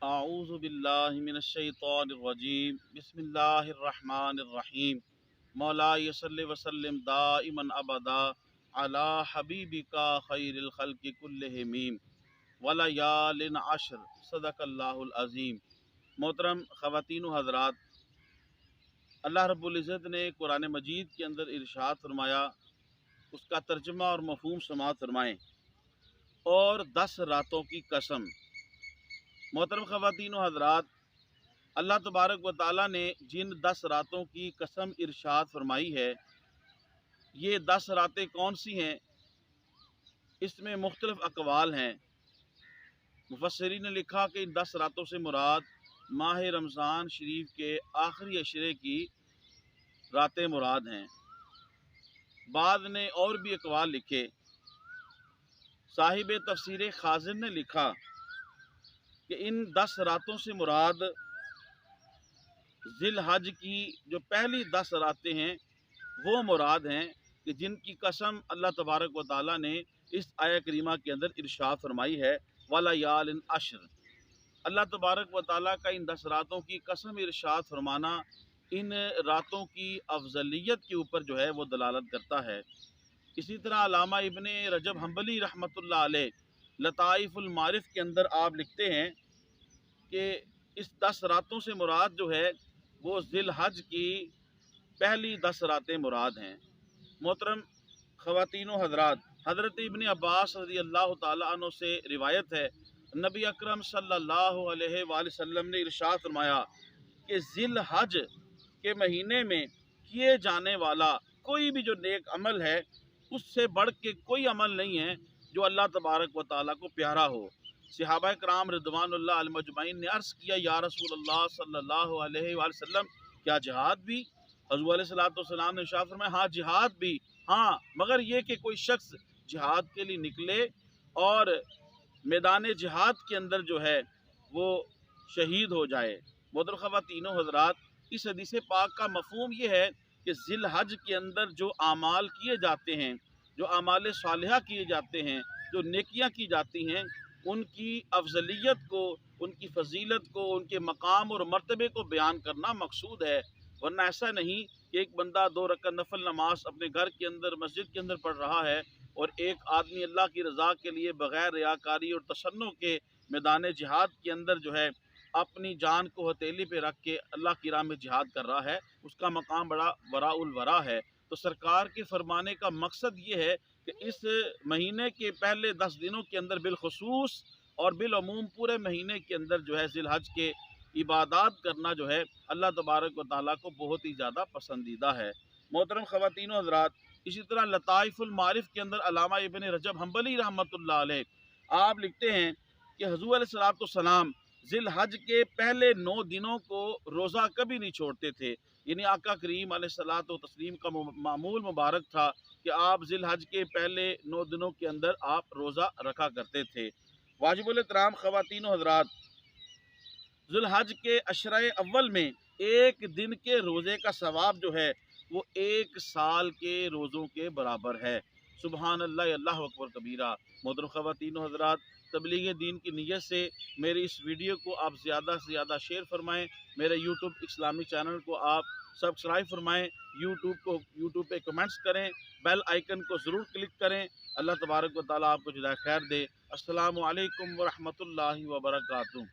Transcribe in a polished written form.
اعوذ باللہ من الشیطان الرجیم بسم اللہ الرحمن الرحیم مولا صلی وسلم دائما ابدا علی حبیبک خیر الخلق کلہم ولیال عشر صدق اللہ العظیم۔ محترم خواتین و حضرات، اللہ رب العزت نے قرآن مجید کے اندر ارشاد فرمایا، اس کا ترجمہ اور مفہوم سماعت فرمائیں، اور 10 راتوں کی قسم۔ محترم خواتین و حضرات، اللہ تبارک و تعالیٰ نے جن 10 راتوں کی قسم ارشاد فرمائی ہے، یہ 10 راتیں کون سی ہیں؟ اس میں مختلف اقوال ہیں۔ مفسرین نے لکھا کہ ان 10 راتوں سے مراد ماہ رمضان شریف کے آخری عشرے کی راتیں مراد ہیں۔ بعض نے اور بھی اقوال لکھے۔ صاحب تفسیر خازن نے لکھا کہ ان 10 راتوں سے مراد ذی الحج کی جو پہلی 10 راتیں ہیں وہ مراد ہیں، کہ جن کی قسم اللہ تبارک و تعالیٰ نے اس آیہ کریمہ کے اندر ارشاد فرمائی ہے، وَلَيَالٍ عَشْرٍ۔ اللہ تبارک و تعالیٰ کا ان 10 راتوں کی قسم ارشاد فرمانا ان راتوں کی افضلیت کے اوپر جو ہے وہ دلالت کرتا ہے۔ اسی طرح علامہ ابن رجب حنبلی رحمۃ اللہ علیہ لطائف المعارف کے اندر آپ لکھتے ہیں کہ اس 10 راتوں سے مراد جو ہے وہ ذی الحج کی پہلی 10 راتیں مراد ہیں۔ محترم خواتین و حضرات، حضرت ابن عباس رضی اللہ تعالیٰ عنہ سے روایت ہے، نبی اکرم صلی اللہ علیہ وآلہ وسلم نے ارشاد فرمایا کہ ذی الحج کے مہینے میں کیے جانے والا کوئی بھی جو نیک عمل ہے، اس سے بڑھ کے کوئی عمل نہیں ہے جو اللہ تبارک و تعالیٰ کو پیارا ہو۔ صحابہ کرام رضوان اللہ علیہم اجمعین نے عرض کیا، یا رسول اللہ صلی اللہ علیہ وآلہ وسلم، کیا جہاد بھی؟ حضور علیہ السلام نے ارشاد فرمایا، ہاں جہاد بھی، ہاں مگر یہ کہ کوئی شخص جہاد کے لیے نکلے اور میدان جہاد کے اندر جو ہے وہ شہید ہو جائے۔ محترم خواتین و حضرات، اس حدیث پاک کا مفہوم یہ ہے کہ ذی الحج کے اندر جو اعمال کیے جاتے ہیں، جو اعمال صالحہ کیے جاتے ہیں، جو نیکیاں کی جاتی ہیں، ان کی افضلیت کو، ان کی فضیلت کو، ان کے مقام اور مرتبے کو بیان کرنا مقصود ہے۔ ورنہ ایسا نہیں کہ ایک بندہ 2 رکعت نفل نماز اپنے گھر کے اندر مسجد کے اندر پڑھ رہا ہے، اور ایک آدمی اللہ کی رضا کے لیے بغیر ریاکاری اور تشنع کے میدان جہاد کے اندر جو ہے اپنی جان کو ہتھیلی پہ رکھ کے اللہ کی راہ میں جہاد کر رہا ہے، اس کا مقام بڑا وراء الورا ہے۔ تو سرکار کے فرمانے کا مقصد یہ ہے کہ اس مہینے کے پہلے 10 دنوں کے اندر بالخصوص اور بالعموم پورے مہینے کے اندر جو ہے ذی الحج کے عبادات کرنا جو ہے اللہ تبارک و تعالیٰ کو بہت ہی زیادہ پسندیدہ ہے۔ محترم خواتین و حضرات، اسی طرح لطائف المعارف کے اندر علامہ ابن رجب حنبلی رحمۃ اللہ علیہ آپ لکھتے ہیں کہ حضور علیہ السلام ذی الحج کے پہلے 9 دنوں کو روزہ کبھی نہیں چھوڑتے تھے، یعنی آقا کریم علیہ الصلوۃ والتسلیم کا معمول مبارک تھا کہ آپ ذی الحج کے پہلے 9 دنوں کے اندر آپ روزہ رکھا کرتے تھے۔ واجب الاحترام خواتین و حضرات، ذی الحج کے عشرہ اول میں ایک دن کے روزے کا ثواب جو ہے وہ 1 سال کے روزوں کے برابر ہے۔ سبحان اللہ، اللہ اکبر کبیرہ۔ محترم خواتین و حضرات، تبلیغ دین کی نیت سے میری اس ویڈیو کو آپ زیادہ سے زیادہ شیئر فرمائیں، میرے یوٹیوب اسلامی چینل کو آپ سبسکرائب فرمائیں، یوٹیوب پہ کمنٹس کریں، بیل آئیکن کو ضرور کلک کریں۔ اللہ تبارک و تعالیٰ آپ کو جزائے خیر دے۔ السلام علیکم ورحمۃ اللہ وبرکاتہ۔